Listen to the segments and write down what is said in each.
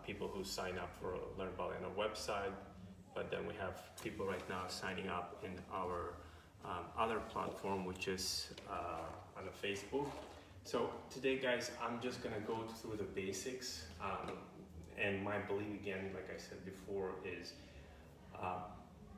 people who sign up for Learn Ballet on our website, but then we have people right now signing up in our other platform, which is on the Facebook. So today, guys, I'm just gonna go through the basics. And my belief, again, like I said before, is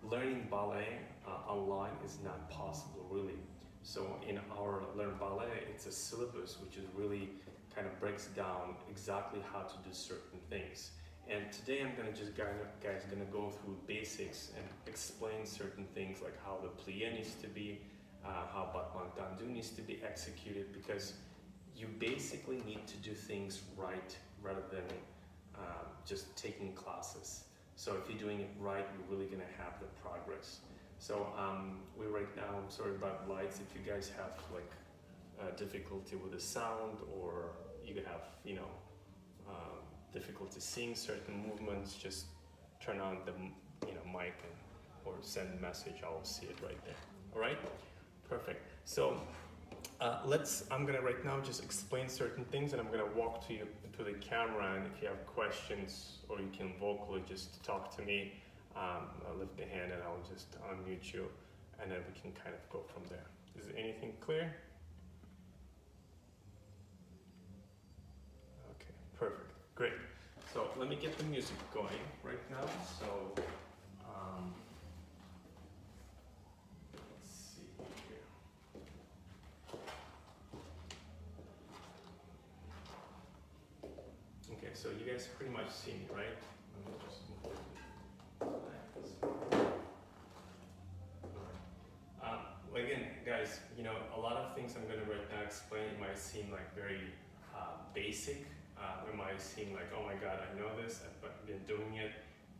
learning ballet online is not possible, really. So in our Learn Ballet, it's a syllabus which is really kind of breaks down exactly how to do certain things. And today I'm gonna just guys gonna go through basics and explain certain things like how the plie needs to be, how battement tendu needs to be executed, because you basically need to do things right rather than just taking classes. So if you're doing it right, you're really gonna have the progress. So we right now, I'm sorry about lights, if you guys have like difficulty with the sound, or you have, difficulty seeing certain movements, just turn on the mic or send a message, I'll see it right there. All right, perfect. So I'm gonna right now just explain certain things, and I'm gonna walk to the camera, and if you have questions or you can vocally just talk to me, I'll lift the hand and I'll just unmute you, and then we can kind of go from there. Is anything clear? Okay, perfect, great. So let me get the music going right now. So let's see here. Okay, so you guys pretty much see me, right? Let me just move again, guys, a lot of things I'm going to right now explain, it might seem like very basic. It might seem like, oh my God, I know this, I've been doing it,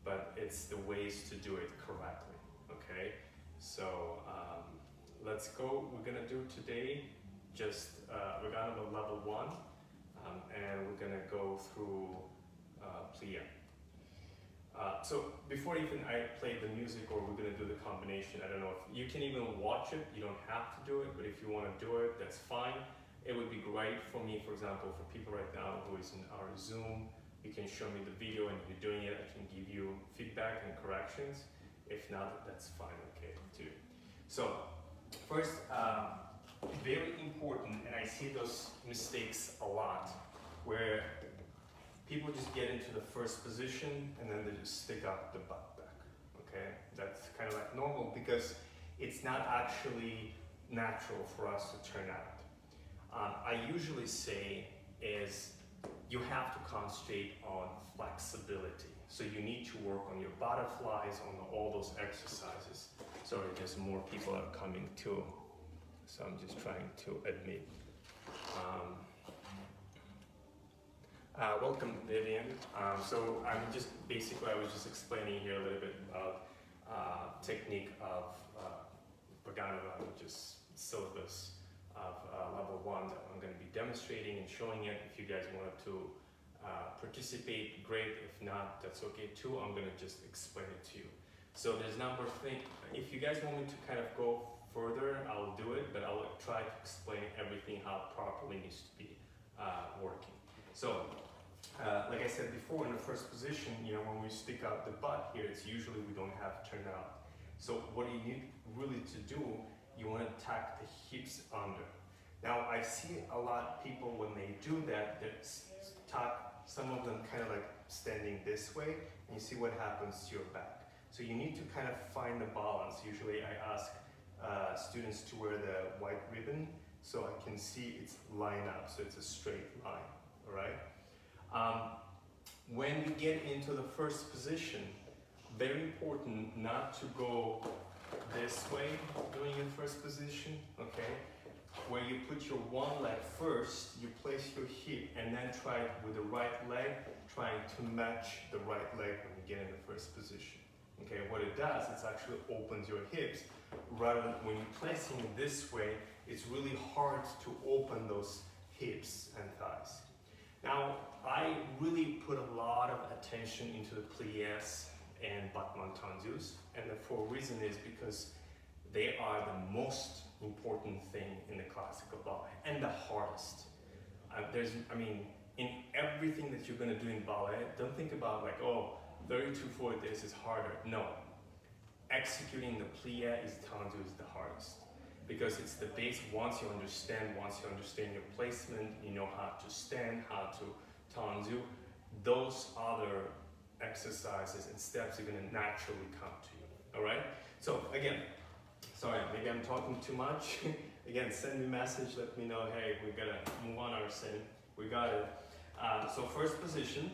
but it's the ways to do it correctly, okay? So let's go. We're going to do today just, we're going to level 1, and we're going to go through plie. So before even I play the music, or we're going to do the combination, I don't know if you can even watch it, you don't have to do it, but if you want to do it, that's fine. It would be great for me, for example, for people right now who is in our Zoom, you can show me the video, and if you're doing it, I can give you feedback and corrections. If not, that's fine, okay, too. So first, very important, and I see those mistakes a lot, where people just get into the first position and then they just stick out the butt back, okay? That's kind of like normal, because it's not actually natural for us to turn out. I usually say is you have to concentrate on flexibility. So you need to work on your butterflies, on all those exercises. Sorry, there's more people are coming too. So I'm just trying to admit. Welcome, Vivian. So I was just explaining here a little bit about technique of Paganova, which is syllabus of level 1 that I'm going to be demonstrating and showing it. If you guys wanted to participate, great. If not, that's okay too. I'm going to just explain it to you. So there's a number of things. If you guys want me to kind of go further, I'll do it, but I'll try to explain everything how it properly needs to be working. So, like I said before, in the first position, when we stick out the butt here, it's usually we don't have turned out. So what you need really to do, you want to tuck the hips under. Now, I see a lot of people when they do that, they tuck, some of them kind of like standing this way, and you see what happens to your back. So you need to kind of find the balance. Usually I ask students to wear the white ribbon so I can see it's lined up, so it's a straight line, all right? When we get into the first position, very important not to go this way doing in first position, okay? Where you put your one leg first, you place your hip, and then try with the right leg, trying to match the right leg when you get in the first position. Okay, what it does, it actually opens your hips. Rather than when you're placing it this way, it's really hard to open those hips and thighs. Now, I really put a lot of attention into the pliés and battement tendus, and the for reason is because they are the most important thing in the classical ballet and the hardest. in everything that you're going to do in ballet, don't think about like, oh, 32/4 this is harder. No. Executing the plie is tendu is the hardest. Because it's the base. Once you understand your placement, you know how to stand, how to tendu, those other exercises and steps are going to naturally come to you. All right? So again, sorry, maybe I'm talking too much. Again, send me a message, let me know, hey, we gotta move on our sin. We got it. So first position,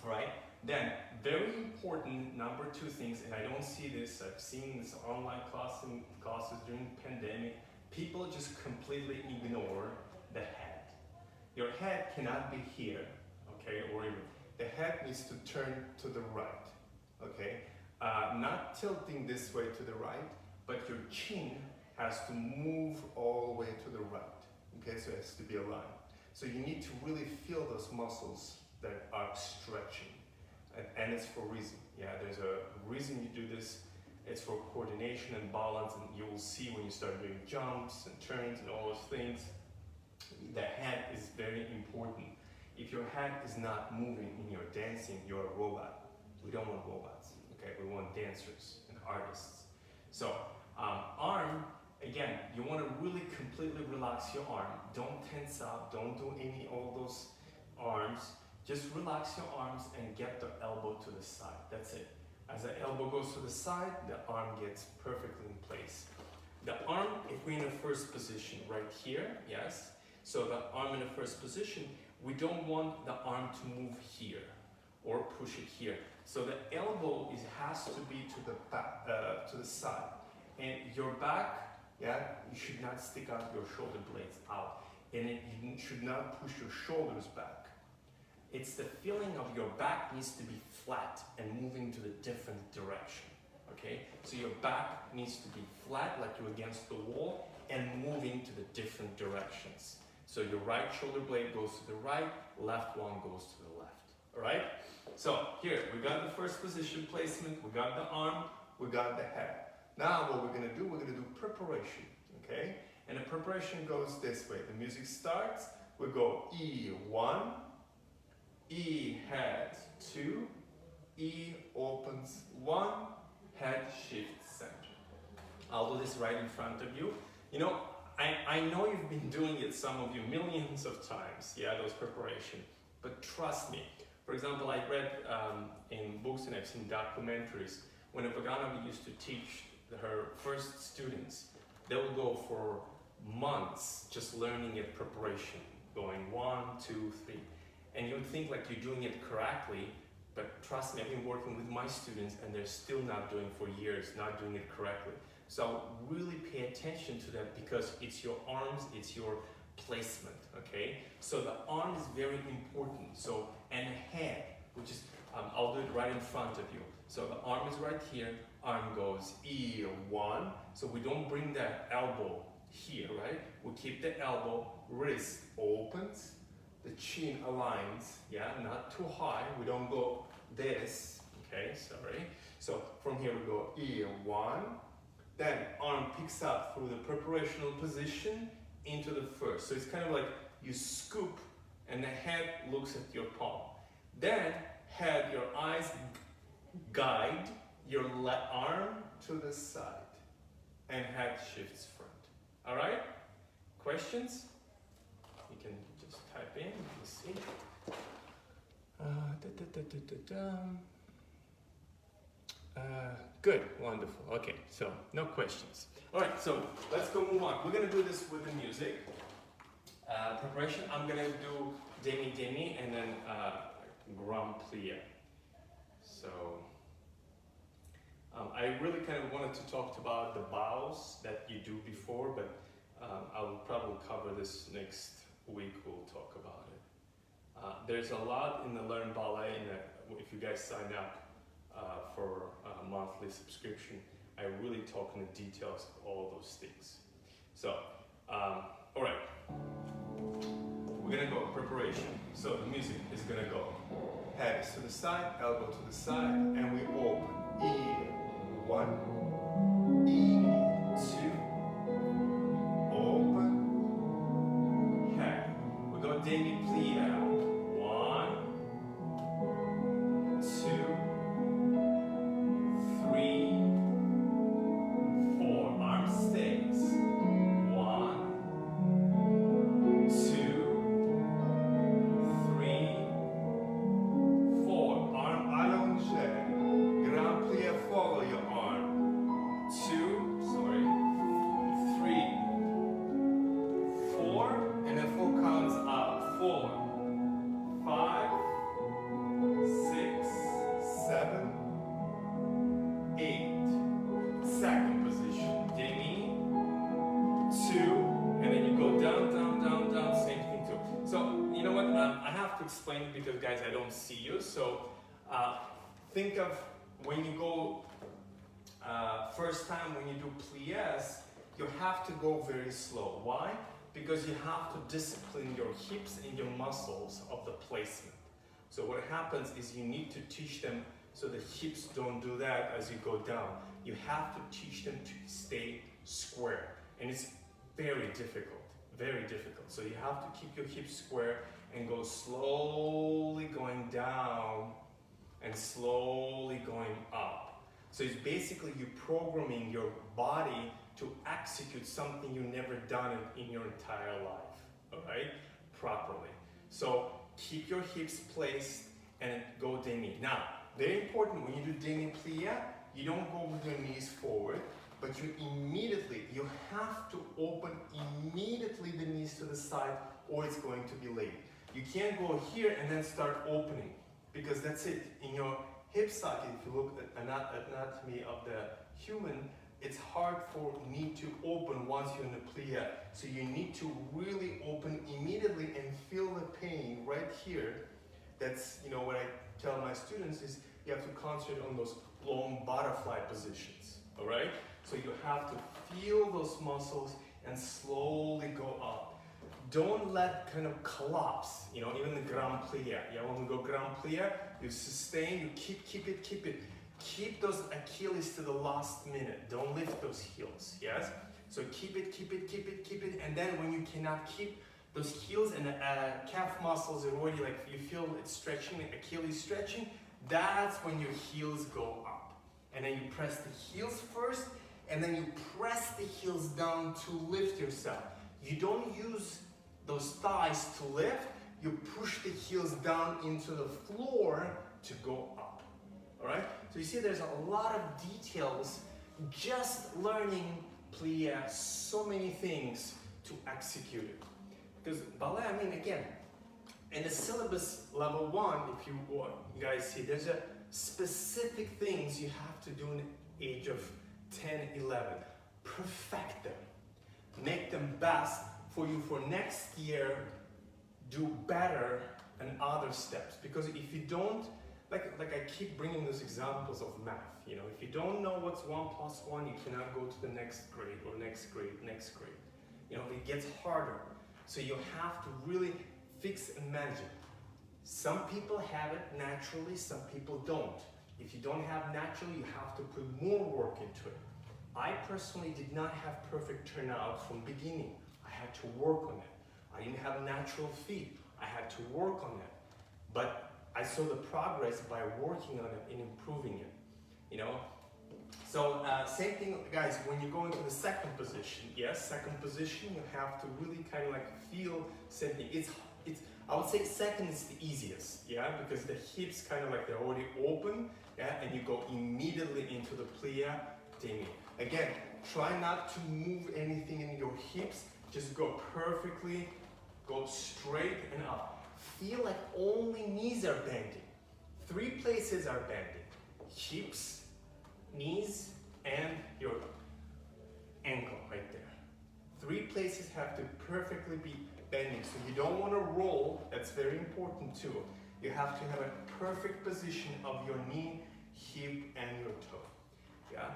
all right? Then, very important, number 2 things, and I don't see this, I've seen this online classes during the pandemic, people just completely ignore the head. Your head cannot be here, okay, or even, the head needs to turn to the right, okay? Not tilting this way to the right, but your chin has to move all the way to the right, okay, so it has to be aligned. So you need to really feel those muscles that are stretching. And it's for a reason. Yeah, there's a reason you do this. It's for coordination and balance, and you will see when you start doing jumps and turns and all those things, the head is very important. If your head is not moving in your dancing, you're a robot. We don't want robots, okay? We want dancers and artists. So, arm, again, you want to really completely relax your arm. Don't tense up, don't do all those arms. Just relax your arms and get the elbow to the side. That's it. As the elbow goes to the side, the arm gets perfectly in place. The arm, if we're in the first position right here, yes. So the arm in the first position, we don't want the arm to move here or push it here. So the elbow has to be to the back, to the side. And your back, yeah, you should not stick out your shoulder blades out. And you should not push your shoulders back. It's the feeling of your back needs to be flat and moving to the different direction, okay? So your back needs to be flat, like you're against the wall, and moving to the different directions. So your right shoulder blade goes to the right, left one goes to the left, all right? So here, we got the first position placement, we got the arm, we got the head. Now what we're gonna do preparation, okay? And the preparation goes this way. The music starts, we go E1, E head 2, E opens 1, head shifts center. I'll do this right in front of you. You know, I know you've been doing it, some of you, millions of times, yeah, those preparation. But trust me, for example, I read in books and I've seen documentaries, when a Vaganova used to teach her first students, they will go for months just learning it preparation, going 1, 2, 3. And you would think like you're doing it correctly, but trust me, I've been working with my students and they're still not doing for years, not doing it correctly. So really pay attention to that because it's your arms, it's your placement, okay? So the arm is very important. So, and the head, which is, I'll do it right in front of you. So the arm is right here, arm goes E1. So we don't bring that elbow here, right? We keep the elbow, wrist opens, the chin aligns, yeah, not too high. We don't go this, okay, sorry. So from here we go E1, then arm picks up through the preparational position into the first. So it's kind of like you scoop and the head looks at your palm. Then head, your eyes guide your arm to the side and head shifts front. All right? Questions? You can just type in, let's see. Good, wonderful. Okay, so no questions. All right, so let's go move on. We're gonna do this with the music. Preparation, I'm gonna do demi-demi and then grand plie. So, I really kind of wanted to talk about the bows that you do before, but I will probably cover this next week. We'll talk about it. There's a lot in the Learn Ballet, and if you guys sign up for a monthly subscription, I really talk in the details of all those things. So, all right, we're gonna go preparation. So the music is gonna go head is to the side, elbow to the side, and we open E1, E2, open, head. We go demi-plie, don't see you. So think of when you go first time when you do pliés, you have to go very slow. Why? Because you have to discipline your hips and your muscles of the placement. So what happens is you need to teach them so the hips don't do that as you go down. You have to teach them to stay square. And it's very difficult, very difficult. So you have to keep your hips square and go slowly going down and slowly going up. So it's basically you programming your body to execute something you've never done in your entire life, all right, properly. So keep your hips placed and go demi. Now, very important, when you do demi-plie, you don't go with your knees forward, but you have to open immediately the knees to the side or it's going to be late. You can't go here and then start opening because that's it. In your hip socket, if you look at anatomy of the human, it's hard for knee to open once you're in a plie. So you need to really open immediately and feel the pain right here. That's, you know, what I tell my students is you have to concentrate on those long butterfly positions, all right? So you have to feel those muscles and slowly go up. Don't let kind of collapse, you know, even the grand plie. Yeah, when we go grand plie, you sustain, you keep it. Keep those Achilles to the last minute. Don't lift those heels, yes? So keep it, and then when you cannot keep those heels and the calf muscles are already like, you feel it stretching, the Achilles stretching, that's when your heels go up. And then you press the heels first, and then you press the heels down to lift yourself. You don't use those thighs to lift, you push the heels down into the floor to go up, all right? So you see there's a lot of details, just learning plie, so many things to execute it. Because ballet, I mean, again, in the syllabus level 1, if you guys see, there's a specific things you have to do in the age of 10, 11. Perfect them. Make them best for you for next year, do better and other steps. Because if you don't, like I keep bringing those examples of math, you know, if you don't know what's 1 plus 1, you cannot go to the next grade or next grade. You know, it gets harder. So you have to really fix and manage it. Some people have it naturally, some people don't. If you don't have naturally, you have to put more work into it. I personally did not have perfect turnout from beginning. I had to work on it. I didn't have natural feet. I had to work on it. But I saw the progress by working on it and improving it, you know? So same thing, guys, when you go into the second position, yes, second position, you have to really kind of like feel something. It's I would say second is the easiest, yeah, because the hips kind of like they're already open, yeah, and you go immediately into the plie demi. Again, try not to move anything in your hips, just go perfectly, go straight and up. Feel like only knees are bending. 3 places are bending. Hips, knees, and your ankle right there. 3 places have to perfectly be bending. So you don't want to roll, that's very important too. You have to have a perfect position of your knee, hip, and your toe. Yeah?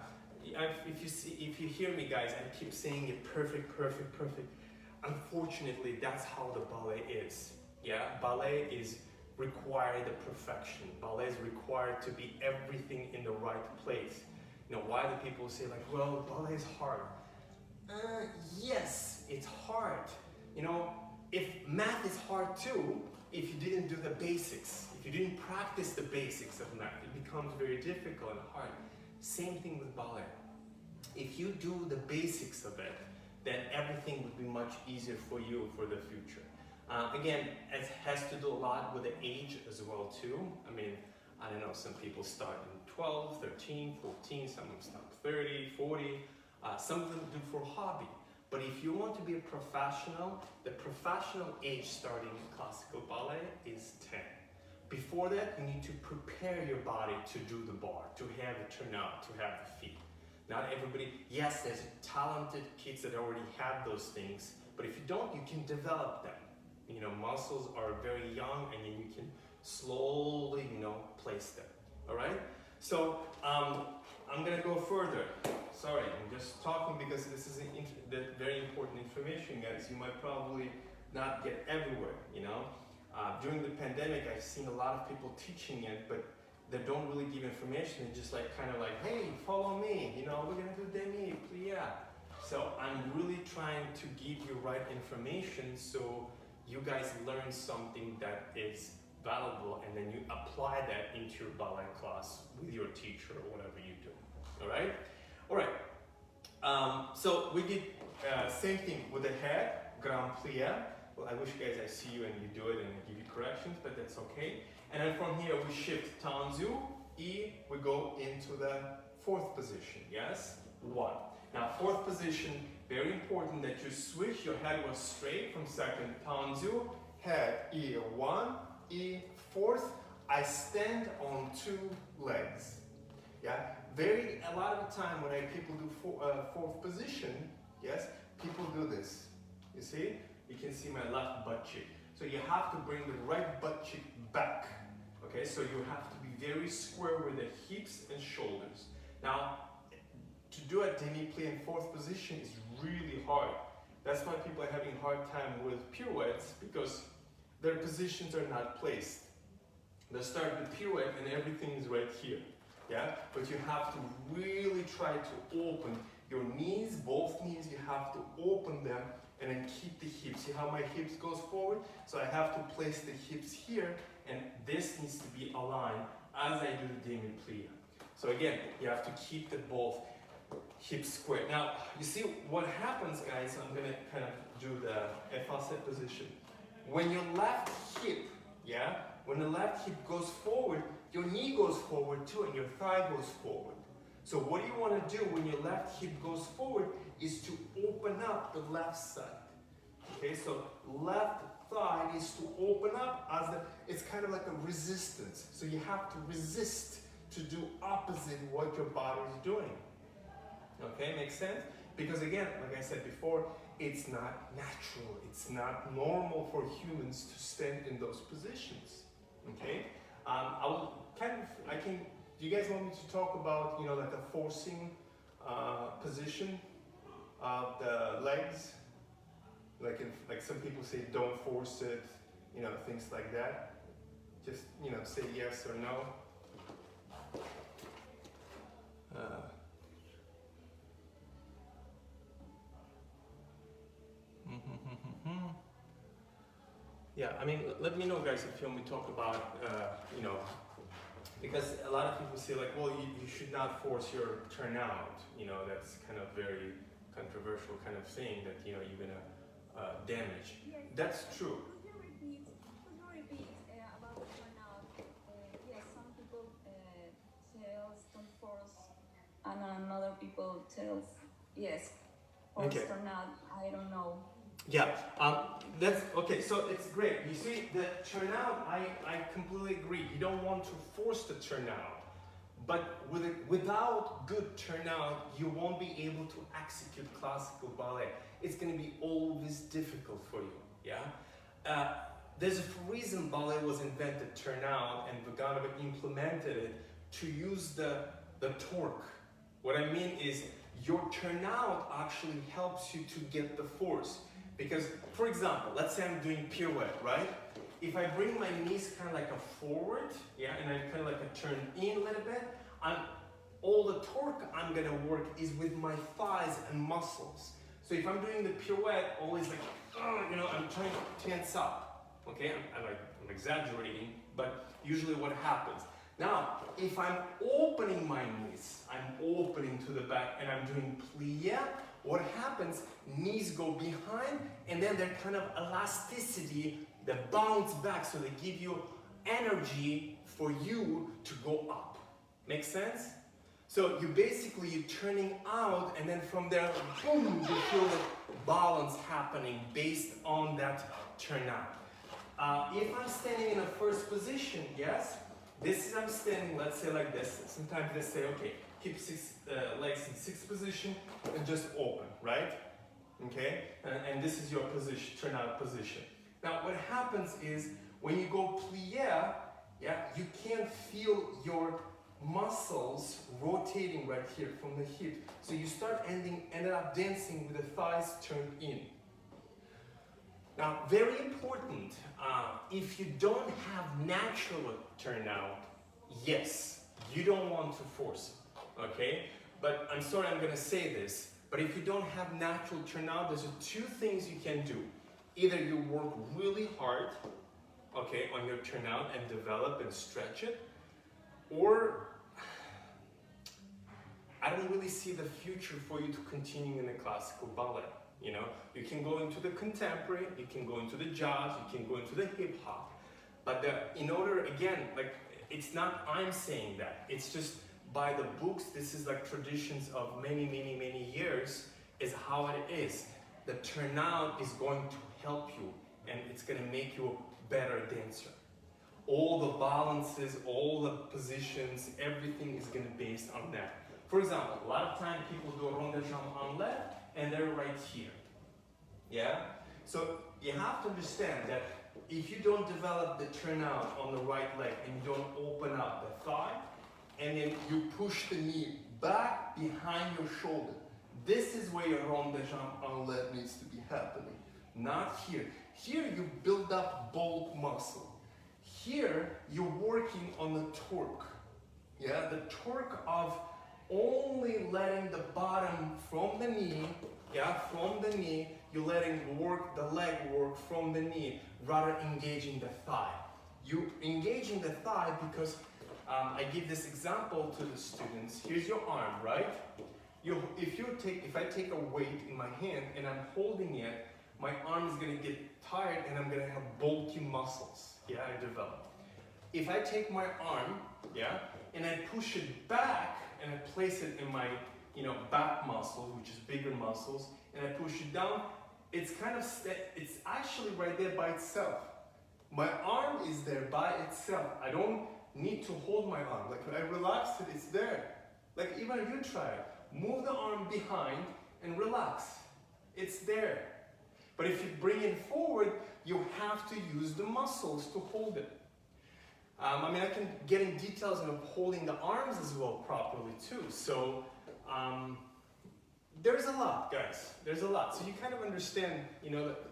If you hear me, guys, I keep saying it perfect. Unfortunately, that's how the ballet is. Yeah, ballet is required the perfection. Ballet is required to be everything in the right place. You know, why do people say like, well, ballet is hard? Yes, it's hard. You know, if math is hard too, if you didn't do the basics, if you didn't practice the basics of math, it becomes very difficult and hard. Same thing with ballet. If you do the basics of it, then everything would be much easier for you for the future. Again, it has to do a lot with the age as well too. I mean, I don't know, some people start in 12, 13, 14, some of them start 30, 40, some of them do for hobby. But if you want to be a professional, the professional age starting in classical ballet is 10. Before that, you need to prepare your body to do the bar, to have it turn out, to have the feet. Not everybody, yes, there's talented kids that already have those things, but if you don't, you can develop them. You know, muscles are very young and then you can slowly, place them. All right? So I'm gonna go further. Sorry, I'm just talking because this is very important information, guys. You might probably not get everywhere, During the pandemic, I've seen a lot of people teaching it, but they don't really give information. It's just kind of like, hey, follow me, we're gonna do demi, plia. So I'm really trying to give you right information so you guys learn something that is valuable, and then you apply that into your ballet class with your teacher or whatever you do. All right? All right. So we did same thing with the head, grand plie. Well, I wish, guys, I see you and you do it and I give you corrections, but that's okay. And then from here we shift tendu, e, we go into the fourth position. Yes? 1. Now, fourth position, very important that you switch. Your head was straight from second tendu, head e 1, e 4th. I stand on 2 legs. Yeah, a lot of the time when people do fourth position, yes, people do this. You see? You can see my left butt cheek. So you have to bring the right butt cheek back. Okay, so you have to be very square with the hips and shoulders. Now, to do a demi-plie in fourth position is really hard. That's why people are having a hard time with pirouettes, because their positions are not placed. They start with pirouette and everything is right here. Yeah? But you have to really try to open your knees, both knees, you have to open them and then keep the hips. See how my hips goes forward? So I have to place the hips here, and this needs to be aligned as I do the demi-plie. So again, you have to keep the both hips square. Now, you see what happens, guys, I'm gonna kind of do the effacet position. When your left hip, when the left hip goes forward, your knee goes forward too, and your thigh goes forward. So what you want to do when your left hip goes forward is to open up the left side. Okay, so left thigh needs to open up it's kind of like a resistance. So you have to resist to do opposite what your body is doing. Okay, makes sense? Because again, like I said before, it's not natural, it's not normal for humans to stand in those positions. Okay? Do you guys want me to talk about, like the forcing position of the legs? Like some people say, don't force it, things like that. Just, say yes or no. Yeah, I mean, let me know, guys, if you want me to talk about, because a lot of people say well, you should not force your turnout. That's kind of very controversial kind of thing that, you're gonna damage. Yes. That's true. Could you repeat about the turnout? Yes, some people tells don't force, and another people tells yes, force turnout. I don't know. Yeah, that's okay. So it's great. You see, the turnout, I completely agree. You don't want to force the turnout, but without good turnout, you won't be able to execute classical ballet. It's going to be always difficult for you. Yeah. There's a reason ballet was invented, turnout, and Vaganova implemented it to use the torque. What I mean is, your turnout actually helps you to get the force. Because, for example, let's say I'm doing pirouette, right? If I bring my knees kind of like a forward, and I kind of like a turn in a little bit, all the torque I'm gonna work is with my thighs and muscles. So if I'm doing the pirouette, always I'm trying to tense up, okay? I'm exaggerating, but usually what happens. Now, if I'm opening my knees, I'm opening to the back and I'm doing plie, what happens, knees go behind and then they're kind of elasticity, they bounce back, so they give you energy for you to go up. Make sense? So you're turning out, and then from there, boom, you feel the balance happening based on that turnout. If I'm standing in a first position, I'm standing, let's say like this. Sometimes they say, okay, keep legs in sixth position and just open, right? Okay, and this is your position, turnout position. Now what happens is, when you go plie, Yeah, you can't feel your muscles rotating right here from the hip. So you start ended up dancing with the thighs turned in. Now, very important, if you don't have natural turnout, yes, you don't want to force it, okay? But I'm sorry I'm gonna say this, but if you don't have natural turnout, there's two things you can do. Either you work really hard, okay, on your turnout and develop and stretch it, or I don't really see the future for you to continue in the classical ballet. You know, you can go into the contemporary, you can go into the jazz, you can go into the hip hop, but in order, again, like, it's not I'm saying that, it's just by the books, this is like traditions of many, many, many years, is how it is. The turnout is going to help you, and it's going to make you a better dancer. All the balances, all the positions, everything is going to be based on that. For example, a lot of times people do a rond de jambe en left, and they're right here. Yeah? So you have to understand that if you don't develop the turnout on the right leg and you don't open up the thigh, and then you push the knee back behind your shoulder, this is where your rond de jambe en left needs to be happening. Not here. Here you build up bulk muscle. Here you're working on the torque. Yeah, the torque of only letting the bottom from the knee, yeah, from the knee, you're letting the leg work from the knee, rather engaging the thigh. You engaging the thigh because I give this example to the students. Here's your arm, right? If I take a weight in my hand and I'm holding it, my arm is gonna get tired and I'm gonna have bulky muscles. Yeah, I develop. If I take my arm, yeah, and I push it back and I place it in my, back muscles, which is bigger muscles, and I push it down, it's actually right there by itself. My arm is there by itself. I don't need to hold my arm. Like when I relax it, it's there. Like even if you try it, move the arm behind and relax. It's there. But if you bring it forward, you have to use the muscles to hold it. I can get in details of holding the arms as well properly too. So there's a lot, guys. There's a lot. So you kind of understand,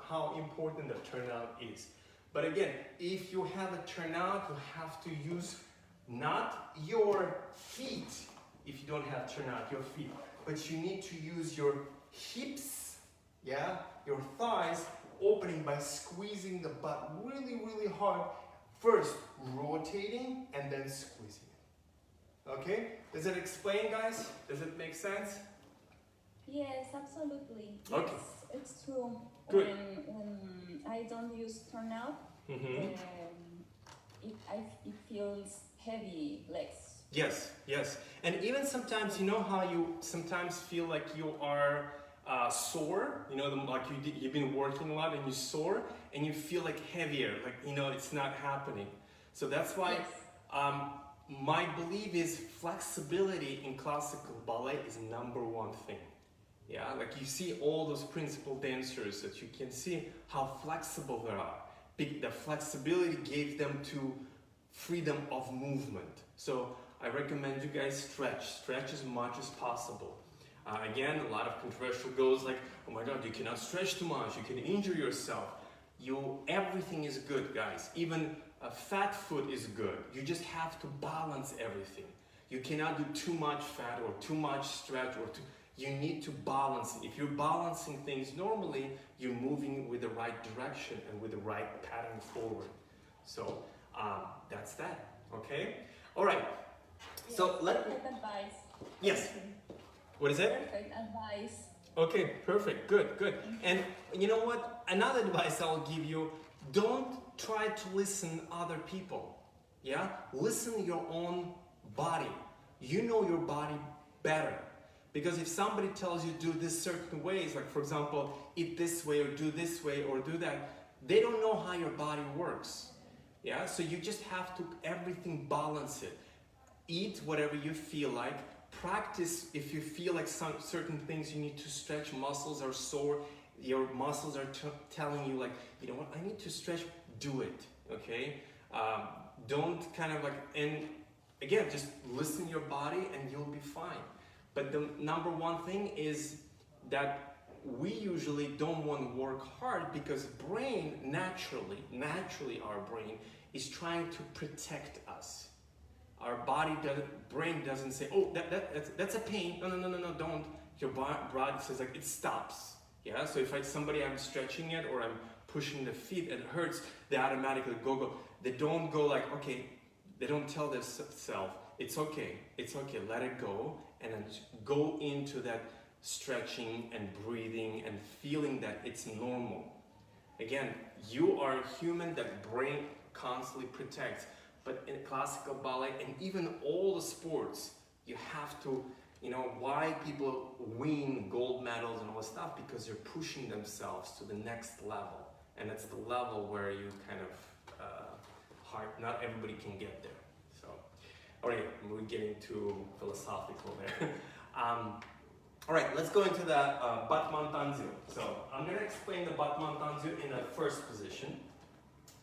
how important the turnout is. But again, if you have a turnout, you have to use not your feet. If you don't have turnout, your feet, but you need to use your hips, yeah, your thighs, opening by squeezing the butt really, really hard. First, rotating and then squeezing it. Okay? Does it explain, guys? Does it make sense? Yes, absolutely. Okay. Yes, it's true. Good. When I don't use turnout, it feels heavy legs. Yes, yes. And even sometimes, you know how you sometimes feel like you are sore, like you've been working a lot and you sore and you feel like heavier, like, it's not happening. So that's why my belief is flexibility in classical ballet is #1 thing. Yeah, like you see all those principal dancers that you can see how flexible they are. The flexibility gave them to freedom of movement. So I recommend you guys stretch as much as possible. Again, a lot of controversial goes like, oh my God, you cannot stretch too much, you can injure yourself. Everything is good, guys. Even a fat foot is good. You just have to balance everything. You cannot do too much fat or too much stretch you need to balance it. If you're balancing things normally, you're moving with the right direction and with the right pattern forward. So that's that, okay? All right. Yes, So perfect advice. Yes. What is it? Perfect advice. Okay, perfect, good. And you know what? Another advice I'll give you, don't try to listen other people. Yeah? Listen your own body. You know your body better. Because if somebody tells you do this certain ways, like for example, eat this way or do this way or do that, they don't know how your body works. Yeah? So you just have to everything balance it. Eat whatever you feel like. Practice if you feel like certain things you need to stretch, muscles are sore, your muscles are telling you like, you know what, I need to stretch, do it, okay? Don't kind of like, and again, just listen to your body and you'll be fine. But the number one thing is that we usually don't want to work hard because brain naturally our brain is trying to protect us. Our brain doesn't say, oh, that's a pain. No, don't. Your body says like, it stops. Yeah, so if somebody I'm stretching it or I'm pushing the feet and it hurts, they automatically go. They don't go like, okay, they don't tell their self, it's okay, let it go, and then go into that stretching and breathing and feeling that it's normal. Again, you are a human that brain constantly protects, but in classical ballet and even all the sports, you have to, why people win gold medals and all this stuff, because they're pushing themselves to the next level. And it's the level where you kind of, not everybody can get there. So, all right, we're getting too philosophical there. All right, let's go into the battement tendu. So I'm gonna explain the battement tendu in the first position.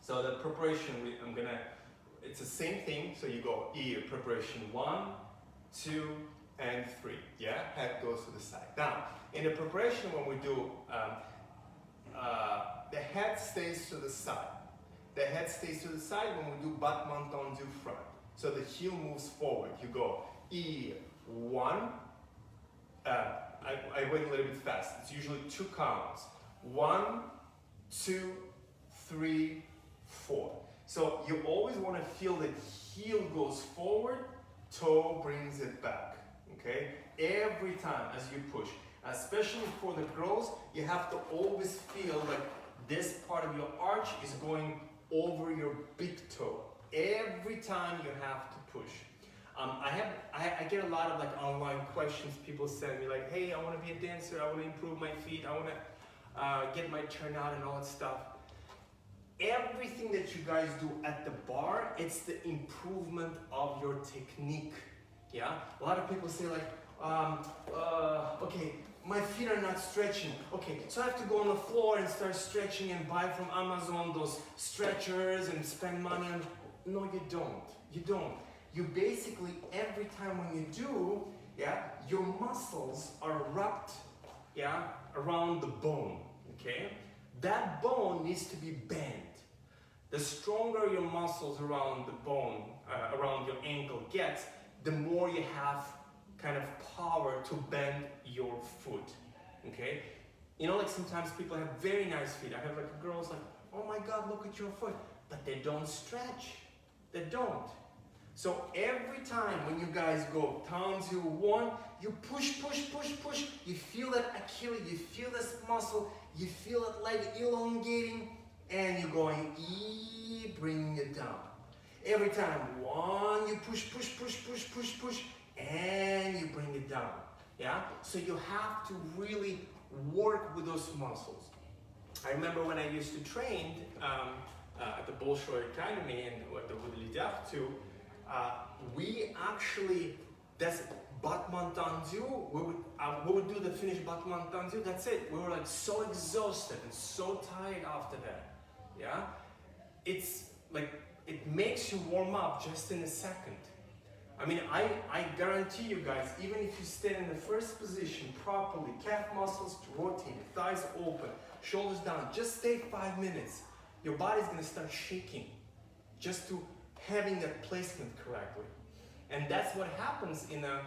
So the preparation, it's the same thing. So you go preparation 1, 2, and 3. Yeah, head goes to the side. Now, in the preparation when we do, the head stays to the side. The head stays to the side when we do battement tendu front. So the heel moves forward. You go E1. I went a little bit fast. It's usually 2 counts. 1, 2, 3, 4. So you always want to feel that heel goes forward, toe brings it back. Okay? Every time as you push. Especially for the girls, you have to always feel like this part of your arch is going over your big toe. Every time you have to push. I get a lot of like online questions. People send me like, hey, I want to be a dancer. I want to improve my feet. I want to get my turnout and all that stuff. Everything that you guys do at the bar, it's the improvement of your technique. Yeah. A lot of people say like, okay, my feet are not stretching. Okay, so I have to go on the floor and start stretching and buy from Amazon those stretchers and spend money on. No, you don't. You don't. You basically, every time when you do, yeah, your muscles are wrapped, yeah, around the bone, okay? That bone needs to be bent. The stronger your muscles around the bone, around your ankle gets, the more you have kind of power to bend your foot, okay? Like sometimes people have very nice feet. I have like girls like, oh my God, look at your foot. But they don't stretch. They don't. So every time when you guys go tendu 1, you push. You feel that Achilles, you feel this muscle, you feel that leg elongating, and you're going bringing it down. Every time 1, you push, and you bring it down. Yeah. So you have to really work with those muscles. I remember when I used to train at the Bolshoi Academy and with the leader too. We actually, that's battement tendu, we would do the finished battement tendu, that's it. We were like so exhausted and so tired after that, yeah? It's like, it makes you warm up just in a second. I mean, I guarantee you guys, even if you stand in the first position properly, calf muscles rotated, thighs open, shoulders down, just stay 5 minutes, your body's gonna start shaking just to having that placement correctly. And that's what happens in a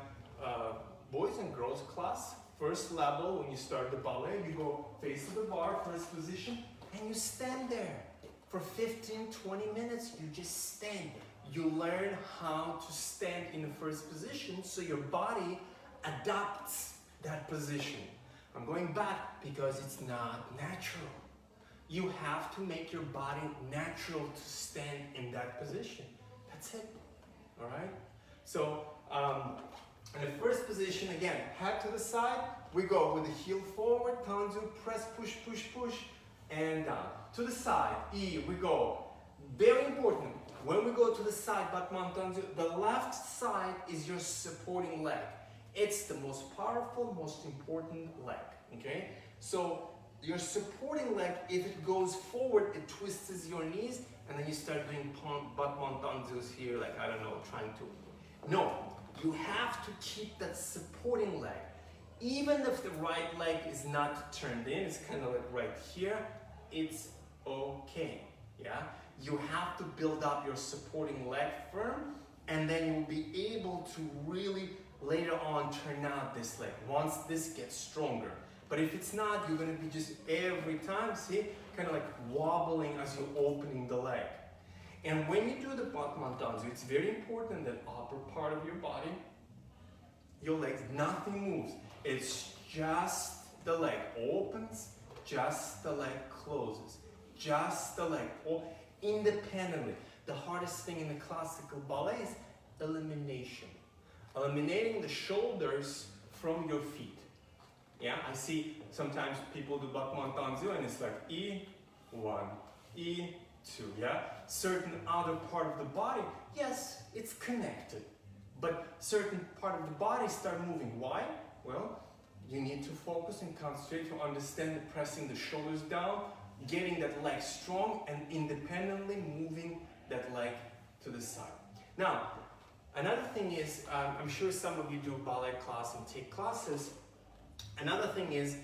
boys and girls class. First level, when you start the ballet, you go face to the bar, first position, and you stand there. For 15, 20 minutes, you just stand. You learn how to stand in the first position so your body adapts that position. I'm going back because it's not natural. You have to make your body natural to stand in that position. That's it, all right? So, in the first position, again, head to the side, we go with the heel forward, tendu, press, push, and down. To the side, we go. Very important, when we go to the side, battement tendu, the left side is your supporting leg. It's the most powerful, most important leg, okay? So, your supporting leg, if it goes forward, it twists your knees, and then you start doing butt montanzus here, like, I don't know, trying to. No, you have to keep that supporting leg. Even if the right leg is not turned in, it's kind of like right here, it's okay, yeah? You have to build up your supporting leg firm, and then you'll be able to really later on turn out this leg once this gets stronger. But if it's not, you're gonna be just every time, see, kind of like wobbling as you're opening the leg. And when you do the butt montanzu, it's very important that upper part of your body, your legs, nothing moves. It's just the leg opens, just the leg closes, just the leg independently. The hardest thing in the classical ballet is elimination. Eliminating the shoulders from your feet. Yeah, I see sometimes people do butt montanzu and it's like E1, E2, yeah? Certain other part of the body, yes, it's connected. But certain part of the body start moving. Why? Well, you need to focus and concentrate to understand pressing the shoulders down, getting that leg strong, and independently moving that leg to the side. Now, another thing is, I'm sure some of you do ballet class and take classes. Another thing is,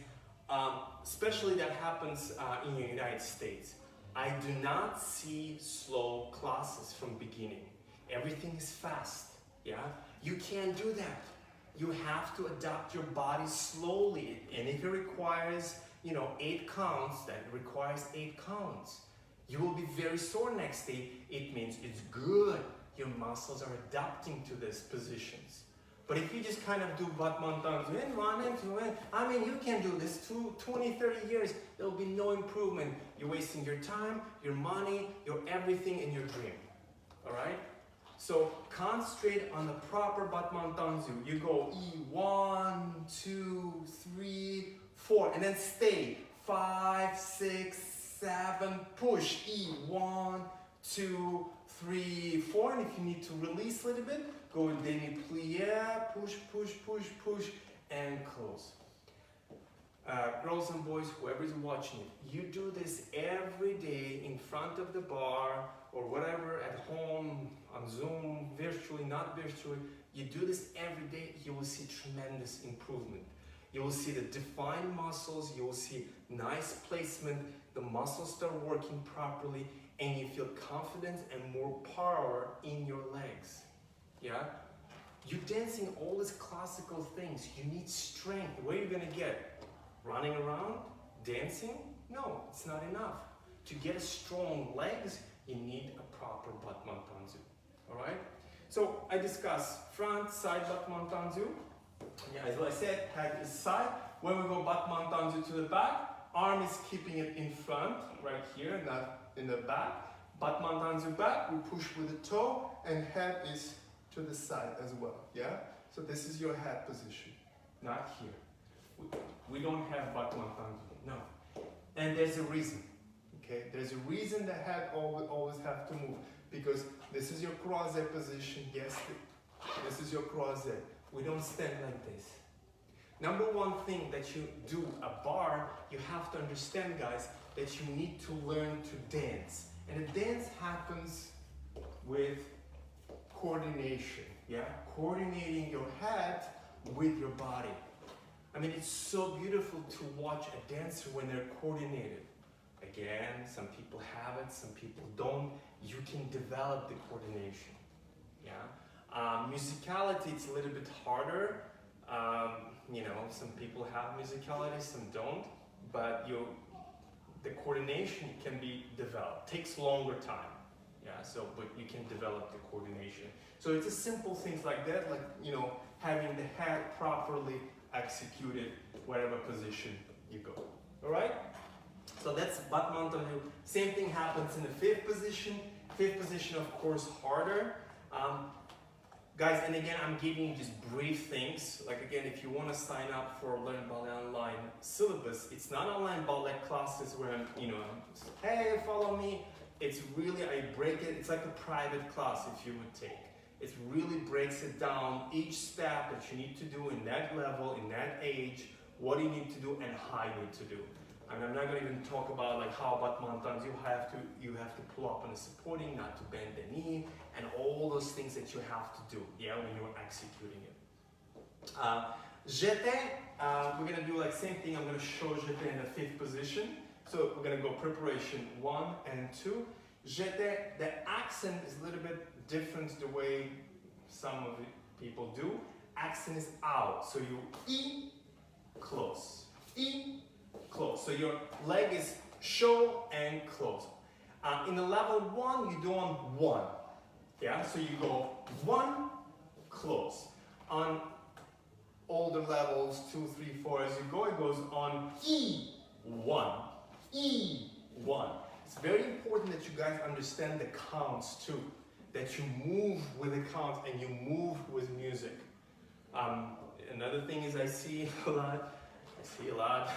especially that happens in the United States, I do not see slow classes from beginning. Everything is fast, yeah? You can't do that. You have to adapt your body slowly, and if it requires, 8 counts, that requires 8 counts. You will be very sore next day. It means it's good. Your muscles are adapting to these positions. But if you just kind of do butt montanzu and run into it, I mean, you can do this 20, 30 years. There will be no improvement. You're wasting your time, your money, your everything, and your dream. All right? So concentrate on the proper butt montanzu. You go E1, 2, 3, 4, and then stay. 5, 6, 7, push. E1, 2, 3, 4, and if you need to release a little bit, go demi-plie, push, push, push, push, and close. Girls and boys, whoever is watching it, you do this every day in front of the bar or whatever, at home, on Zoom, virtually, not virtually. You do this every day, you will see tremendous improvement. You will see the defined muscles, you will see nice placement, the muscles start working properly, and you feel confidence and more power in your legs. Yeah? You're dancing all these classical things. You need strength. Where are you gonna get? Running around? Dancing? No, it's not enough. To get strong legs, you need a proper butt montanzu. Alright? So I discussed front, side butt montanzu. Yeah, as I said, head is side. When we go butt montanzu to the back, arm is keeping it in front, right here, not in the back. Butt montanzu back, we push with the toe, and head is to the side as well, yeah? So this is your head position, not here. We don't have butt montanzu, no. And there's a reason, okay? There's a reason the head always have to move, because this is your croisette position, yes, this is your croisette. We don't stand like this. Number one thing that you do a bar, you have to understand, guys, that you need to learn to dance. And a dance happens with coordination, yeah? Coordinating your head with your body. I mean, it's so beautiful to watch a dancer when they're coordinated. Again, some people have it, some people don't. You can develop the coordination, yeah? Musicality, it's a little bit harder. Some people have musicality, some don't, but the coordination can be developed. Takes longer time, yeah. But you can develop the coordination. So it's a simple things like that, like having the head properly executed wherever position you go. All right. So that's butt montanzu. Same thing happens in the fifth position. Fifth position, of course, harder. Guys, and again, I'm giving you just brief things. Like again, if you want to sign up for Learn Ballet Online syllabus, it's not online ballet classes where I'm, hey, follow me. It's really, I break it. It's like a private class if you would take. It really breaks it down, each step that you need to do in that level, in that age, what you need to do and how you need to do. And I'm not gonna even talk about like how about montants you have to pull up on the supporting, not to bend the knee, and all those things that you have to do, yeah, when you're executing it. Jeté, we're gonna do like same thing. I'm gonna show jeté in the 5th position. So we're gonna go preparation 1 and 2. Jeté, the accent is a little bit different the way some of the people do. Accent is out, so you E, close, E, close. So your leg is show and close. In the level 1, you do on 1. Yeah, so you go 1, close. On older levels, 2, 3, 4, as you go, it goes on E1, E1. It's very important that you guys understand the counts too, that you move with the counts and you move with music. Another thing is I see a lot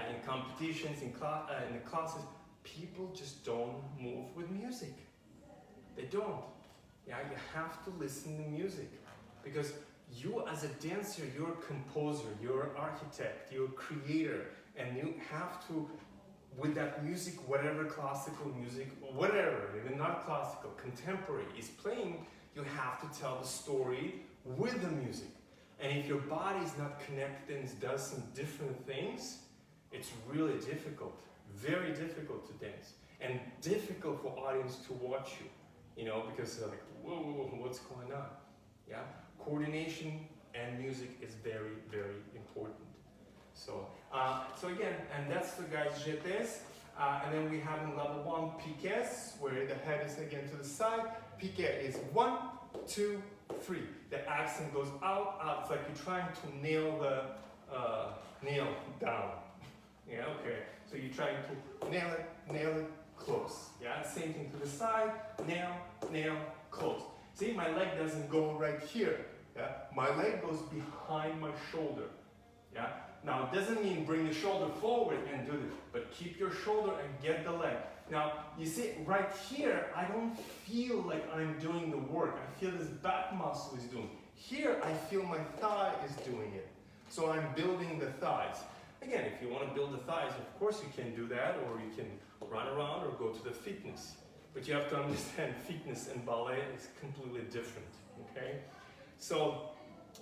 in competitions, in the classes, people just don't move with music. They don't. Yeah, you have to listen to music because you as a dancer, you're a composer, you're an architect, you're a creator, and you have to, with that music, whatever classical music, or whatever, even not classical, contemporary is playing, you have to tell the story with the music. And if your body is not connected and does some different things, it's really difficult, very difficult to dance, and difficult for audience to watch you, you know, because they're like, whoa, what's going on? Yeah, coordination and music is very, very important. So, so again, and that's the guys jetés, and then we have in level 1 piqués, where the head is again to the side. Piqué is 1, 2, 3. The accent goes out, out. It's like you're trying to nail down. Yeah, okay. So you're trying to nail it, close. Yeah, same thing to the side, nail, close. See, my leg doesn't go right here. Yeah, my leg goes behind my shoulder. Yeah. Now, it doesn't mean bring the shoulder forward and do this, but keep your shoulder and get the leg. Now, you see, right here, I don't feel like I'm doing the work. I feel this back muscle is doing. Here, I feel my thigh is doing it. So I'm building the thighs. Again, if you want to build the thighs, of course you can do that, or you can run around or go to the fitness. But you have to understand fitness and ballet is completely different, okay? So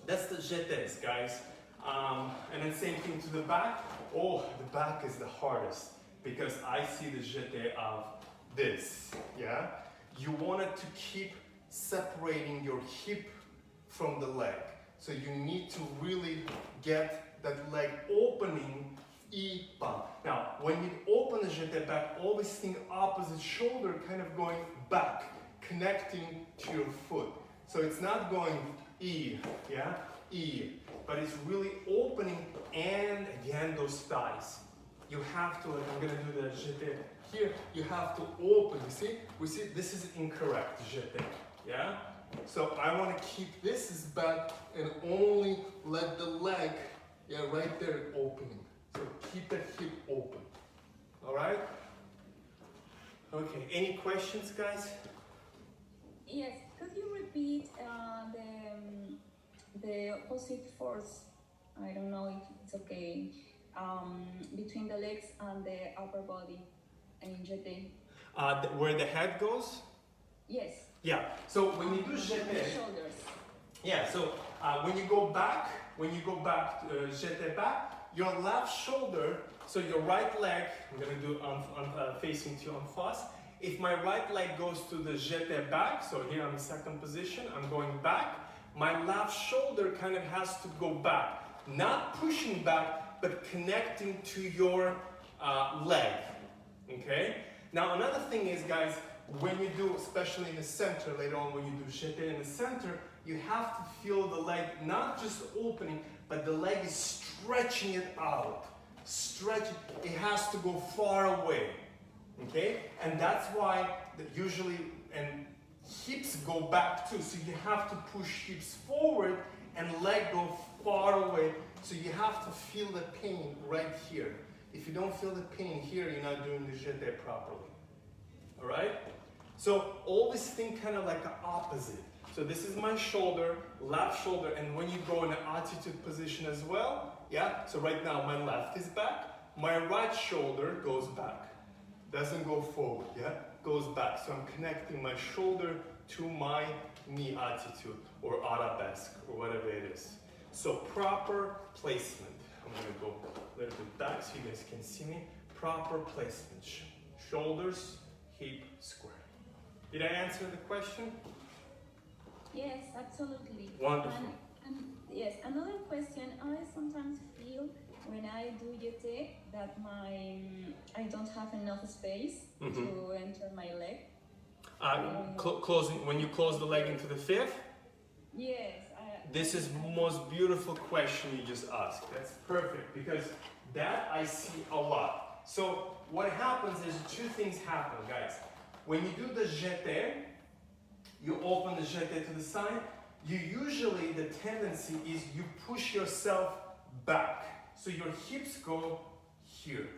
that's the jetés, guys. And then same thing to the back. Oh, the back is the hardest because I see the jeté of this, yeah? You want it to keep separating your hip from the leg. So you need to really get that leg opening, Now, when you open the jeté back, always think opposite shoulder kind of going back, connecting to your foot. So it's not going E, yeah? E. But it's really opening, and again, those thighs. You have to, like I'm gonna do the jeté here, you have to open, you see? We see this is incorrect, jeté, yeah? So I wanna keep this as back and only let the leg, yeah, right there opening. So keep that hip open, all right? Okay, any questions, guys? Yes, could you repeat the opposite force? I don't know if it's okay. Between the legs and the upper body and in jeté. Where the head goes? Yes. Yeah, so when you do jeté, Shoulders. yeah, so when you go back, jeté back, your left shoulder, so your right leg, I'm gonna do facing to en face. If my right leg goes to the jeté back, so here I'm in second position, I'm going back, my left shoulder kind of has to go back. Not pushing back, but connecting to your leg, okay? Now another thing is, guys, when you do, especially in the center, later on when you do jeté in the center, you have to feel the leg not just opening, but the leg is stretching it out. Stretching, it has to go far away, okay? And that's why usually, and hips go back too, so you have to push hips forward and leg go far away, so you have to feel the pain right here. If you don't feel the pain here, you're not doing the jeté properly, all right? So always think kind of like an opposite. So this is my shoulder, left shoulder, and when you go in an attitude position as well, yeah? So right now my left is back, my right shoulder goes back. Doesn't go forward, yeah? Goes back. So I'm connecting my shoulder to my knee attitude or arabesque or whatever it is. So proper placement. I'm gonna go a little bit back so you guys can see me. Proper placement. Shoulders, hip, square. Did I answer the question? Yes, absolutely. Wonderful. And yes, another question. I sometimes feel when I do jeté that I don't have enough space to enter my leg. Closing when you close the leg into the fifth. Yes. This is most beautiful question you just asked. That's perfect because that I see a lot. So what happens is two things happen, guys. When you do the jeté, you open the jeté to the side. You usually, the tendency is you push yourself back. So your hips go here,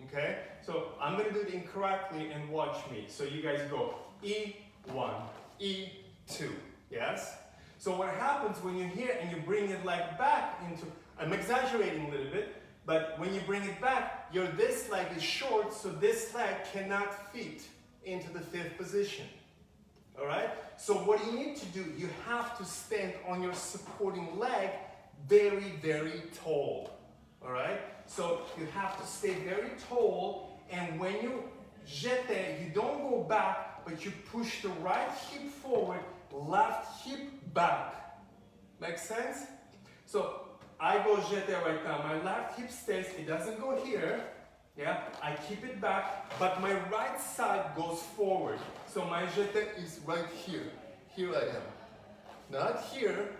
okay? So I'm gonna do it incorrectly and watch me. So you guys go E1, E2, yes? So what happens when you're here and you bring it like back into, I'm exaggerating a little bit, but when you bring it back, this leg is short, so this leg cannot fit into the fifth position. All right? So what you need to do, you have to stand on your supporting leg very, very tall. All right? So you have to stay very tall, and when you jeté, you don't go back, but you push the right hip forward, left hip back. Make sense? So I go jeté right now. My left hip stays, it doesn't go here. Yeah, I keep it back, but my right side goes forward. So my jeté is right here. Here I am. Not here,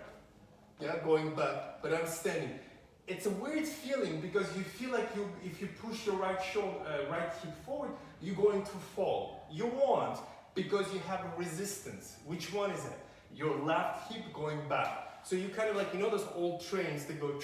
yeah, going back, but I'm standing. It's a weird feeling because you feel like if you push your right hip forward, you're going to fall. You won't because you have a resistance. Which one is it? Your left hip going back. So you kind of like, you know those old trains that go,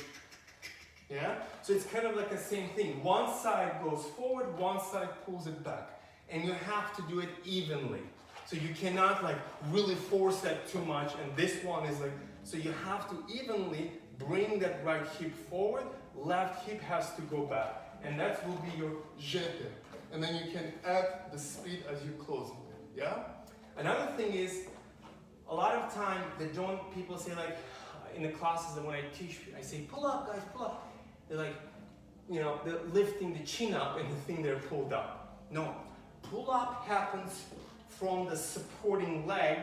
yeah? So it's kind of like the same thing. One side goes forward, one side pulls it back. And you have to do it evenly. So you cannot like really force that too much. And this one is like, so you have to evenly bring that right hip forward, left hip has to go back. And that will be your jeté. And then you can add the speed as you close it, yeah? Another thing is, a lot of time people say like, in the classes and when I teach, I say, pull up guys, pull up. They're like, you know, they're lifting the chin up and the thing they're pulled up. No, pull up happens from the supporting leg,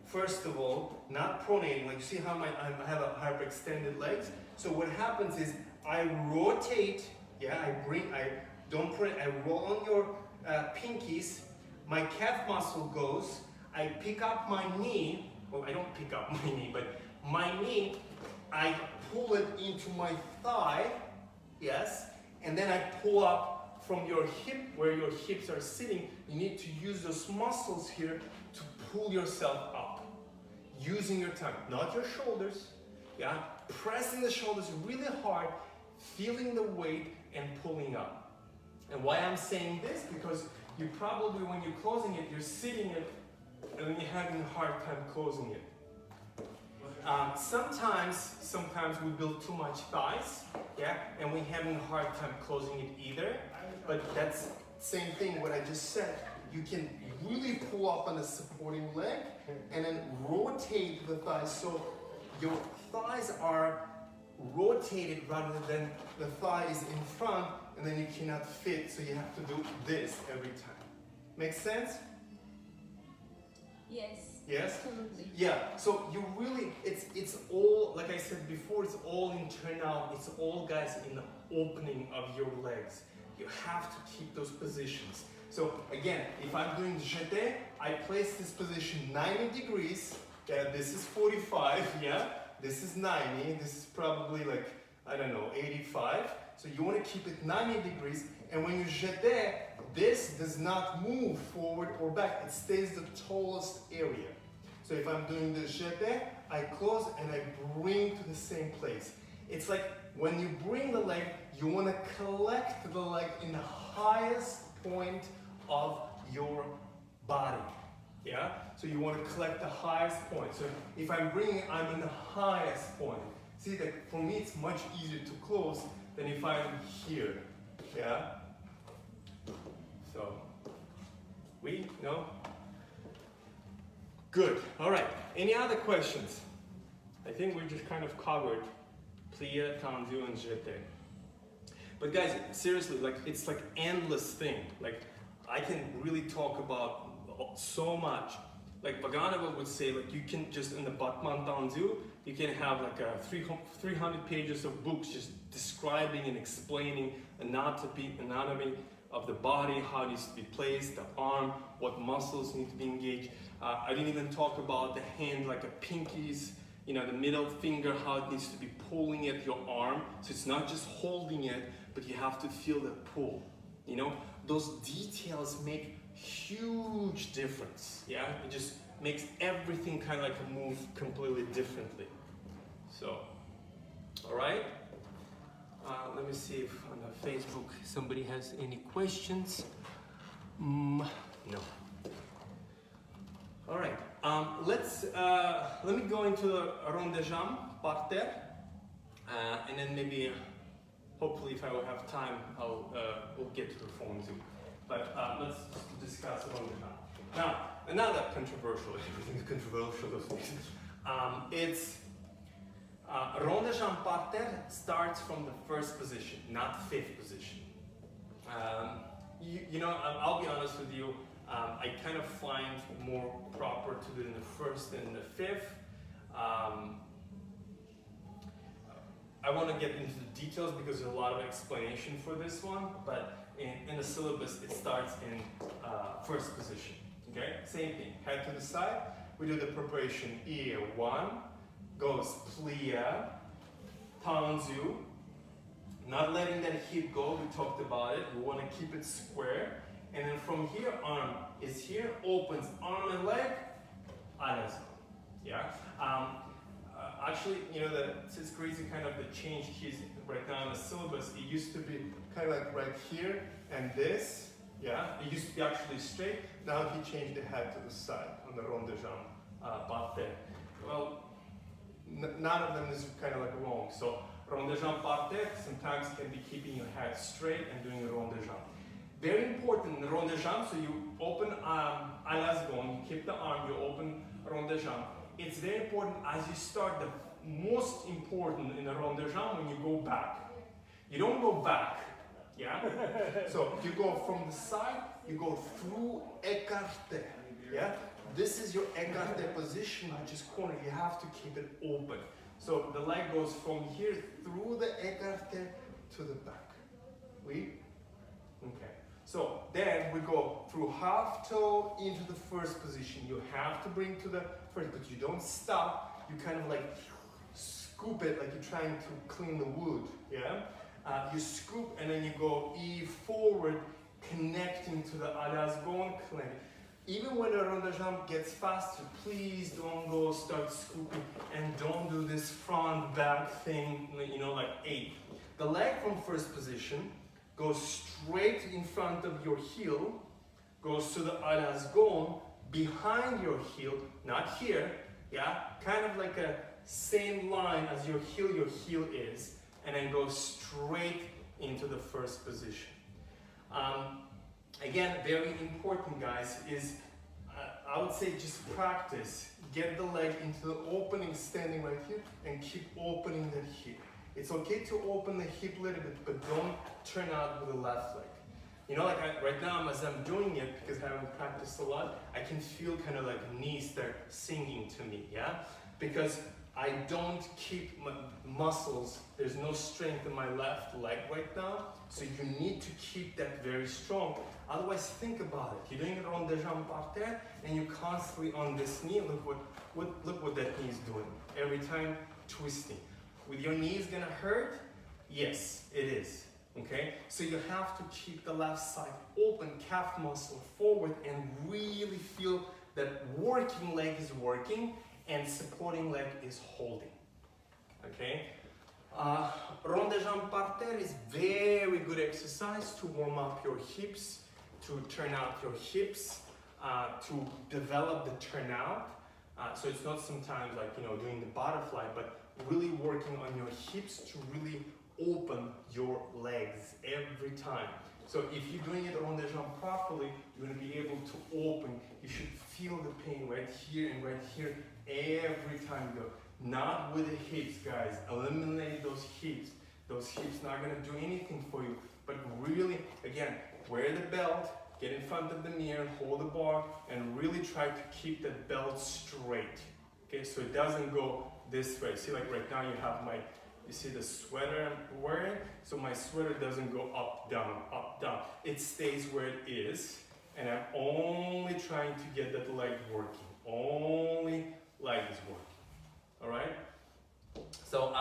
first of all, not pronating. Like you see how I have a hyperextended legs? So what happens is I rotate, yeah, I roll on your pinkies, my calf muscle goes, I pick up my knee, well I don't pick up my knee, but my knee, I pull it into my thigh, yes, and then I pull up from your hip, where your hips are sitting. You need to use those muscles here to pull yourself up, using your tongue, not your shoulders, yeah, pressing the shoulders really hard, feeling the weight and pulling up. And why I'm saying this, because you probably, when you're closing it, you're sitting it, and then you're having a hard time closing it. Sometimes we build too much thighs, yeah, and we're having a hard time closing it either. But that's same thing what I just said. You can really pull up on the supporting leg and then rotate the thighs so your thighs are rotated rather than the thigh is in front and then you cannot fit, so you have to do this every time. Make sense? Yes. Yes? Absolutely. Yeah, so you really, it's all, like I said before, it's all internal, it's all, guys, in the opening of your legs. You have to keep those positions. So again, if I'm doing jeté, I place this position 90 degrees, yeah, this is 45, yeah, this is 90, this is probably like, I don't know, 85. So you want to keep it 90 degrees, and when you jeté, this does not move forward or back, it stays the tallest area. So if I'm doing the jeté, I close and I bring to the same place. It's like when you bring the leg, you want to collect the leg in the highest point of your body. Yeah? So you want to collect the highest point. So if I'm bringing it, I'm in the highest point. See, that for me it's much easier to close than if I'm here. Yeah? So, oui? No? Good. All right. Any other questions? I think we just kind of covered plie, tendu, and jeté. But guys, seriously, like it's like endless thing. Like I can really talk about so much. Like Vaganova would say, like you can just in the battement tendu, you can have like 300 pages of books just describing and explaining anatomy of the body, how it needs to be placed, the arm, what muscles need to be engaged. I didn't even talk about the hand, like a pinkies, you know, the middle finger, how it needs to be pulling at your arm. So it's not just holding it, but you have to feel the pull. You know, those details make huge difference. Yeah, it just makes everything kind of like move completely differently. So, all right. Let me see if on the Facebook somebody has any questions. No. All right. Let me go into the rond de jambe par terre, and then maybe, hopefully, if I will have time, we'll get to the form too. But let's discuss rond de jambe. Now, another controversial, everything's controversial those days. It's rond de jambe par terre starts from the first position, not fifth position. You know, I'll be honest with you. I kind of find more proper to do it in the first and the fifth. I want to get into the details because there's a lot of explanation for this one, but in the syllabus it starts in first position. Okay, same thing. Head to the side. We do the preparation here. 1 goes plie, tendu. Not letting that hip go. We talked about it. We want to keep it square. And then from here, arm is here, opens arm and leg, alles. Yeah? Actually, you know, it's crazy kind of the change keys right now in the syllabus. It used to be kind of like right here and this. Yeah? It used to be actually straight. Now he changed the head to the side on the rond de jambe part there. Well, none of them is kind of like wrong. So rond de jambe part there sometimes can be keeping your head straight and doing a rond de jambe. Very important in the rond de jambe, so you open à la seconde, you keep the arm, you open rond de jambe. It's very important as you start, the most important in the rond de jambe when you go back. You don't go back, yeah? So you go from the side, you go through écarté, yeah? This is your écarté position, which is corner, you have to keep it open. So the leg goes from here through the écarté to the back. Oui? Okay. So then we go through half toe into the first position. You have to bring to the first, but you don't stop. You kind of like scoop it like you're trying to clean the wood. Yeah. You scoop and then you go forward, connecting to the à la seconde connect. Even when the rond de jambe gets faster, please don't go start scooping and don't do this front back thing. You know, like 8. The leg from first position goes straight in front of your heel, goes to the à la seconde, behind your heel, not here, yeah? Kind of like a same line as your heel is, and then goes straight into the first position. Again, very important, guys, is I would say just practice. Get the leg into the opening standing right here, and keep opening that hip. It's okay to open the hip a little bit, but don't turn out with the left leg. You know, like right now, as I'm doing it, because I haven't practiced a lot, I can feel kind of like knees start singing to me, yeah? Because I don't keep my muscles, there's no strength in my left leg right now, so you need to keep that very strong. Otherwise, think about it. You're doing it on the jambe par terre, and you're constantly on this knee. Look what that knee is doing. Every time, twisting. With your knees gonna hurt? Yes, it is. Okay? So you have to keep the left side open, calf muscle forward, and really feel that working leg is working and supporting leg is holding. Okay? Rond de jambe par terre is very good exercise to warm up your hips, to turn out your hips, to develop the turnout. So it's not sometimes like, you know, doing the butterfly, but really working on your hips to really open your legs every time. So if you're doing it on the jump properly, you're going to be able to open. You should feel the pain right here and right here every time you go. Not with the hips, guys. Eliminate those hips. Those hips not going to do anything for you. But really, again, wear the belt, get in front of the mirror, hold the bar, and really try to keep that belt straight. Okay, so it doesn't go this way. See, like right now you have my, you see the sweater I'm wearing? So my sweater doesn't go up, down, up, down. It stays where it is, and I'm only trying to get that leg working. Only leg is working, all right? So,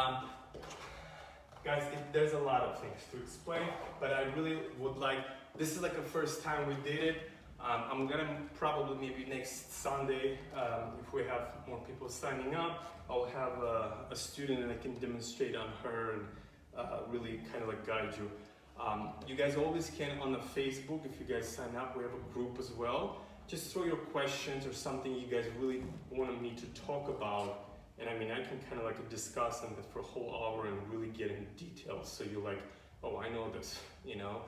guys, there's a lot of things to explain, but I really would like, this is like the first time we did it. I'm gonna probably maybe next Sunday, if we have more people signing up, I'll have a student and I can demonstrate on her and really kind of like guide you. You guys always can on the Facebook, if you guys sign up, we have a group as well. Just throw your questions or something you guys really want me to talk about. And I mean, I can kind of like discuss them for a whole hour and really get into details. So you're like, oh, I know this, you know?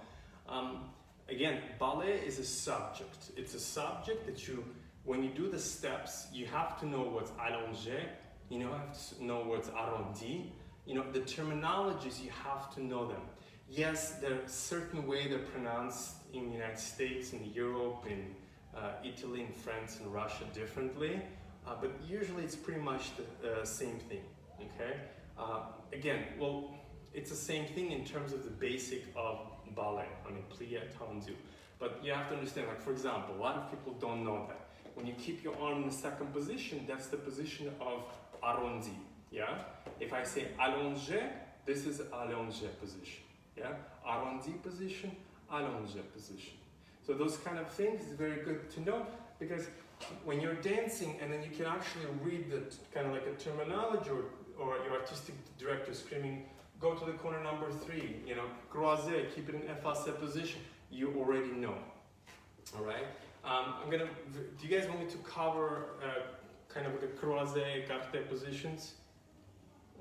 Again, ballet is a subject. It's a subject that you, when you do the steps, you have to know what's allongé, you know, have to know what's arrondi. You know, the terminologies, you have to know them. Yes, there are certain way they're pronounced in the United States, in Europe, in Italy, in France, and Russia differently. But usually it's pretty much the same thing, okay? Again, well, it's the same thing in terms of the basic of ballet, I mean, plie, tendu. But you have to understand, like for example, a lot of people don't know that. When you keep your arm in the second position, that's the position of arrondi, yeah? If I say allongé, this is allongé position, yeah? Arrondi position, allongé position. So those kind of things is very good to know, because when you're dancing and then you can actually read the kind of like a terminology or your artistic director screaming, go to the corner number 3, you know, croisé, keep it in effacé position, you already know, all right? do you guys want me to cover kind of the croisé, écarté positions?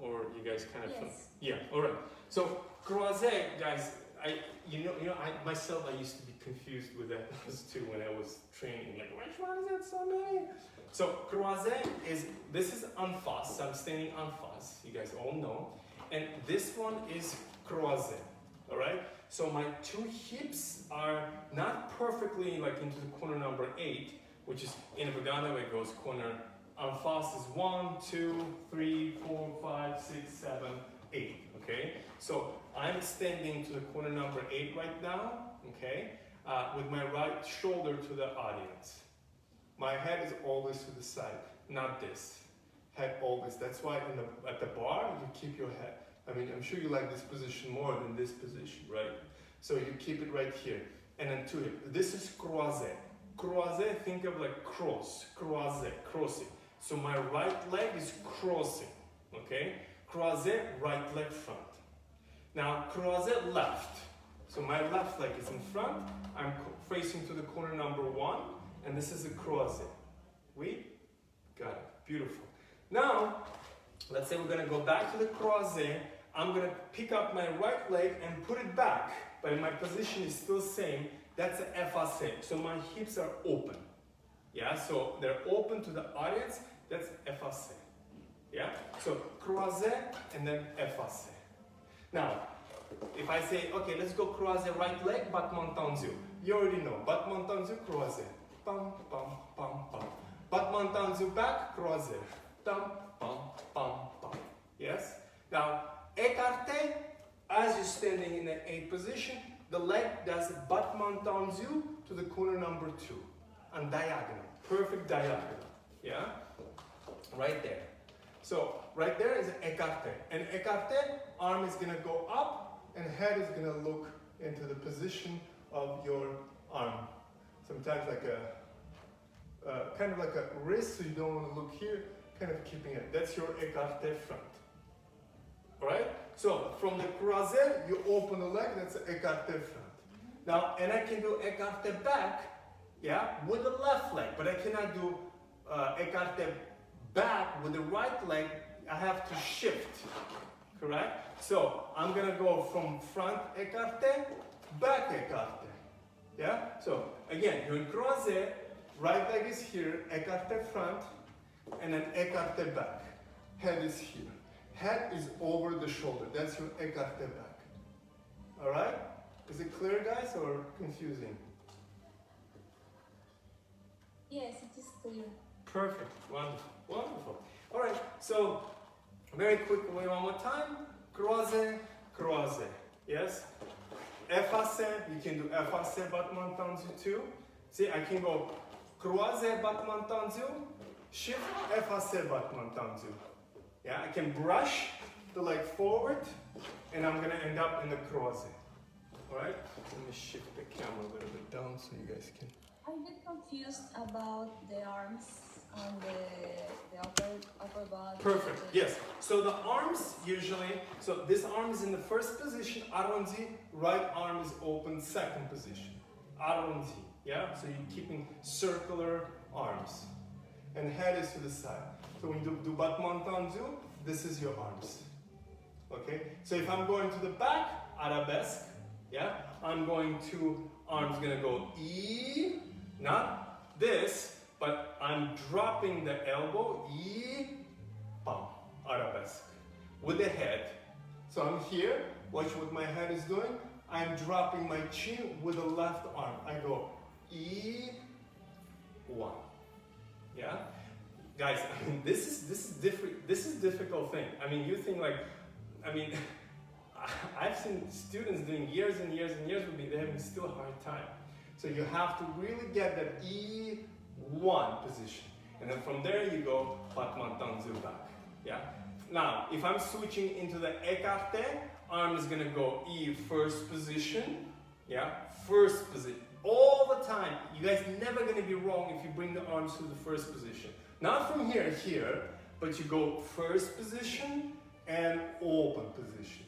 Or you guys kind of, Yes. Yeah, all right. So croisé, guys, I myself, I used to be confused with that too when I was training. Like, which one is it? So many. So croisé is, this is en face. I'm standing en face. You guys all know. And this one is croisé. All right. So my two hips are not perfectly like into the corner number 8, which is in Vagana it goes corner. En face is 1, 2, 3, 4, 5, 6, 7, 8. Okay. So I'm standing to the corner number 8 right now, okay, with my right shoulder to the audience. My head is always to the side, not this. Head always. That's why at the bar, you keep your head. I mean, I'm sure you like this position more than this position, right? So you keep it right here. And then to it. This is croisé. Croisé, think of like cross, croisé, crossing. So my right leg is crossing, okay? Croisé, right leg front. Now, croisé left. So my left leg is in front. I'm facing to the corner number 1. And this is a croisé. We got it. Beautiful. Now, let's say we're going to go back to the croisé. I'm going to pick up my right leg and put it back. But my position is still same. That's an effacé. So my hips are open. Yeah, so they're open to the audience. That's effacé. Yeah, so croisé and then effacé. Now, if I say, okay, let's go croisé right leg, battement tendu. You already know, battement tendu, croisé. Pam, pam, pam, pam. Battement tendu back, croisé. Pam, pam, pam, pam. Yes? Now, écarté, as you're standing in the 8 position, the leg does battement tendu to the corner number 2. And diagonal, perfect diagonal. Yeah? Right there. So, right there is écarté. And écarté, arm is going to go up and head is going to look into the position of your arm. Sometimes like a, kind of like a wrist, so you don't want to look here, kind of keeping it. That's your écarté front. Alright? So, from the croisé, you open the leg, that's the écarté front. Now, and I can do écarté back, yeah, with the left leg, but I cannot do écarté back with the right leg. I have to shift, correct? So I'm gonna go from front écarté, back écarté. Yeah? So again, you're in croisé, right leg is here, écarté front, and then écarté back. Head is here. Head is over the shoulder. That's your écarté back. Alright? Is it clear, guys, or confusing? Yes, it is clear. Perfect. Wonderful. Wonderful. Alright, so very quickly one more time. Croisé, croisé. Yes? Effacé, you can do effacé battement tendu too. See, I can go croisé battement tendu, shift effacé battement tendu. Yeah, I can brush the leg forward, and I'm gonna end up in the croisé. Alright? Let me shift the camera a little bit down so you guys can. I'm a bit confused about the arms and the upper body. Perfect, yes. So the arms usually, so this arm is in the first position, arrondi, right arm is open, second position. Arrondi, yeah? So you're keeping circular arms. And head is to the side. So when you do battement tendu, this is your arms. Okay? So if I'm going to the back, arabesque, yeah? I'm going to, arms gonna go E, not this, but I'm dropping the elbow, E, bam, arabesque, with the head. So I'm here, watch what my head is doing. I'm dropping my chin with the left arm. I go E, 1. Yeah? Guys, I mean, this is difficult thing. I mean, you think like, I mean, I've seen students doing years and years and years with me, they're having still a hard time. So you have to really get that E1 position. And then from there you go battement tendu back. Yeah? Now, if I'm switching into the écarté, arm is gonna go E first position. Yeah? First position. All the time. You guys never gonna be wrong if you bring the arms to the first position. Not from here, but you go first position and open position.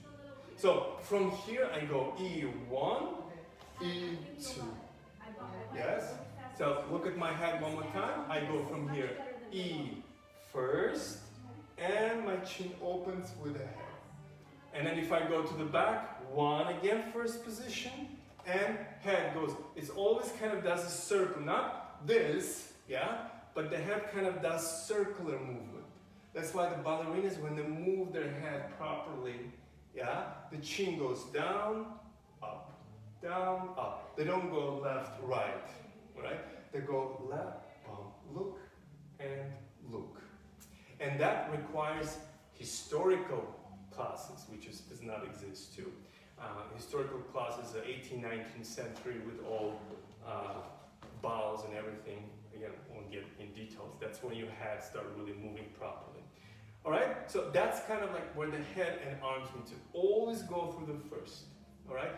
So from here I go E1, E2. Yes? So look at my head one more time. I go from here E first, and my chin opens with the head. And then if I go to the back, 1 again, first position, and head goes. It's always kind of does a circle, not this, yeah? But the head kind of does circular movement. That's why the ballerinas, when they move their head properly, yeah, the chin goes down, up, down, up. They don't go left, right, right? They go left, look, and look. And that requires historical classes, which does not exist too. Historical classes, the 18th, 19th century with all bows and everything. Again, I won't get in details. That's when your head start really moving properly. All right, so that's kind of like where the head and arms need to always go through the first. All right,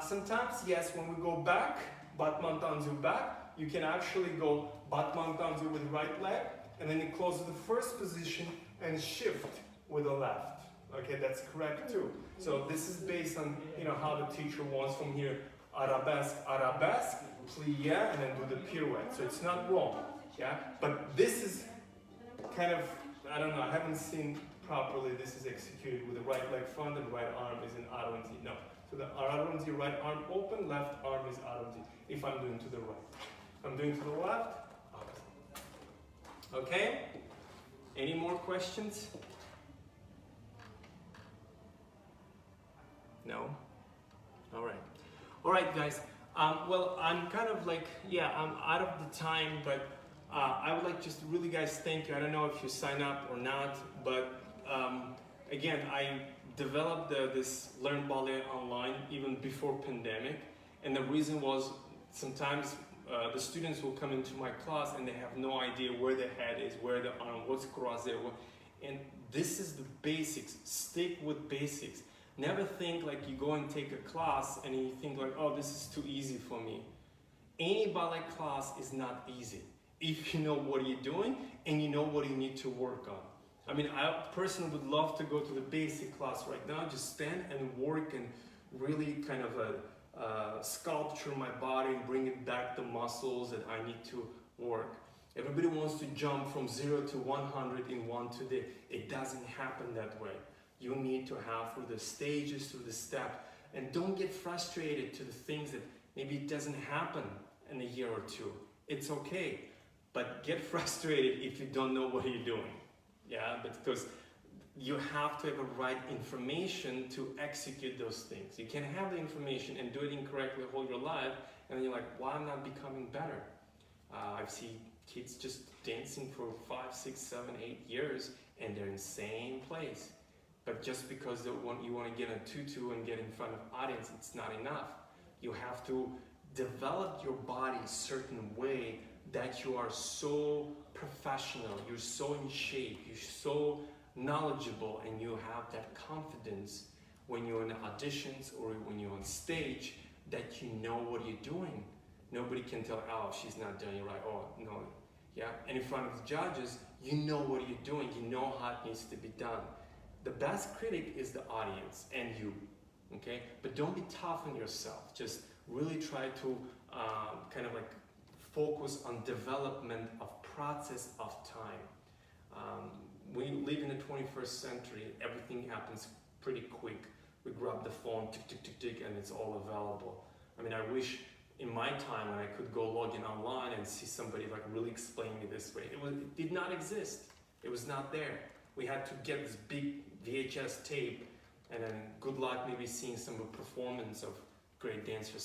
sometimes, yes, when we go back, battement tendu back, you can actually go battement tendu with right leg, and then you close to the first position and shift with the left. Okay, that's correct too. So this is based on, you know, how the teacher wants from here, arabesque, arabesque, plie, and then do the pirouette. So it's not wrong, yeah? But this is kind of, I don't know, I haven't seen properly this is executed with the right leg front and right arm is in arrondi. No. So the arrondi, right arm open, left arm is arrondi. If I'm doing to the right. If I'm doing to the left, opposite. Okay? Any more questions? No? All right. All right, guys. Well, I'm kind of like, yeah, I'm out of the time, but I would like just really, guys, thank you. I don't know if you sign up or not, but again, I developed this Learn Ballet Online even before pandemic, and the reason was sometimes the students will come into my class and they have no idea where the head is, where the arm, what's croisé, and this is the basics. Stick with basics. Never think like you go and take a class and you think like, oh, this is too easy for me. Any ballet class is not easy if you know what you're doing and you know what you need to work on. I mean, I personally would love to go to the basic class right now, just stand and work and really kind of sculpture my body and bring it back the muscles that I need to work. Everybody wants to jump from 0 to 100 in 1 2 days. It doesn't happen that way. you need to have through the stages, through the step. And don't get frustrated to the things that maybe it doesn't happen in a year or two. It's okay, but get frustrated if you don't know what you're doing. Yeah, because you have to have the right information to execute those things. You can have the information and do it incorrectly all your life, and then you're like, why am I not becoming better? I've seen kids just dancing for 5, 6, 7, 8 years, and they're in the same place. But just because you want to get a tutu and get in front of audience, it's not enough. You have to develop your body a certain way that you are so professional, you're so in shape, you're so knowledgeable, and you have that confidence when you're in auditions or when you're on stage that you know what you're doing. Nobody can tell, oh, she's not doing it right, oh, no. Yeah, and in front of the judges, you know what you're doing, you know how it needs to be done. The best critic is the audience and you, okay? But don't be tough on yourself. Just really try to kind of like focus on development of process of time. We live in the 21st century, everything happens pretty quick. We grab the phone, tick, tick, tick, tick, and it's all available. I mean, I wish in my time when I could go log in online and see somebody like really explain me this way. It did not exist. It was not there. We had to get this big VHS tape, and then good luck maybe seeing some performance of great dancers,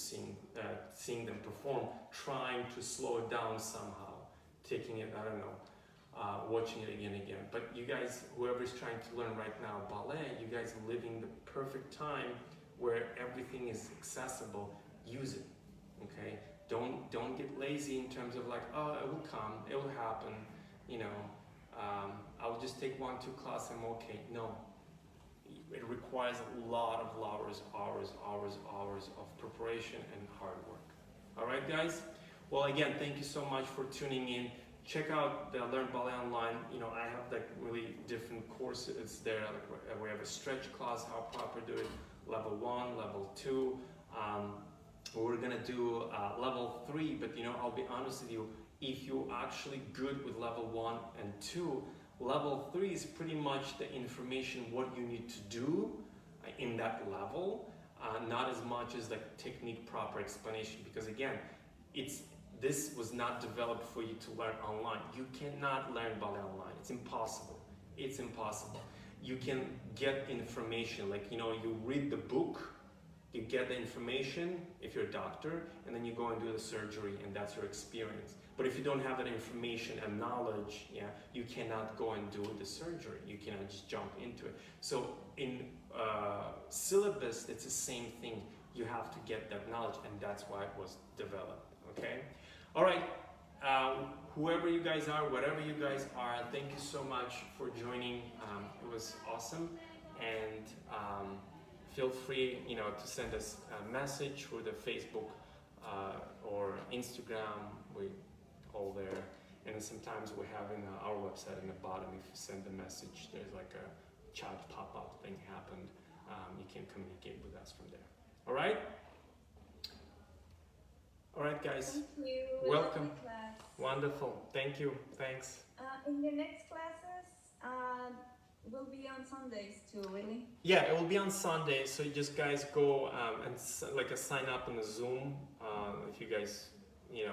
seeing them perform, trying to slow it down somehow, taking it, I don't know, watching it again and again. But you guys, whoever is trying to learn right now ballet, you guys are living the perfect time where everything is accessible. Use it, okay? Don't get lazy in terms of like, oh, it will come, it will happen, you know. I'll just take 1, 2 classes, I'm okay. No, it requires a lot of hours of preparation and hard work. All right, guys? Well, again, thank you so much for tuning in. Check out the Learn Ballet Online. You know, I have like really different courses there. Like we have a stretch class, how proper do it, level 1, level 2. We're gonna do level 3, but you know, I'll be honest with you, if you're actually good with level 1 and 2, level 3 is pretty much the information, what you need to do in that level, not as much as the technique proper explanation, because again, this was not developed for you to learn online. You cannot learn ballet online. It's impossible. It's impossible. You can get information, like, you know, you read the book, you get the information if you're a doctor, and then you go and do the surgery, and that's your experience. But if you don't have that information and knowledge, yeah, you cannot go and do the surgery. You cannot just jump into it. So in syllabus, it's the same thing. You have to get that knowledge, and that's why it was developed, okay? All right, whoever you guys are, whatever you guys are, thank you so much for joining. It was awesome, and feel free, you know, to send us a message through the Facebook or Instagram. We all there, and then sometimes we have in our website in the bottom, if you send the message, there's like a chat pop-up thing happened. You can communicate with us from there. All right? All right, guys. Thank you. Welcome. Class. Wonderful. Thank you. Thanks. In the next classes, will be on Sundays too, really? Yeah, it will be on Sunday, so you just guys go and like sign up on the Zoom if you guys, you know,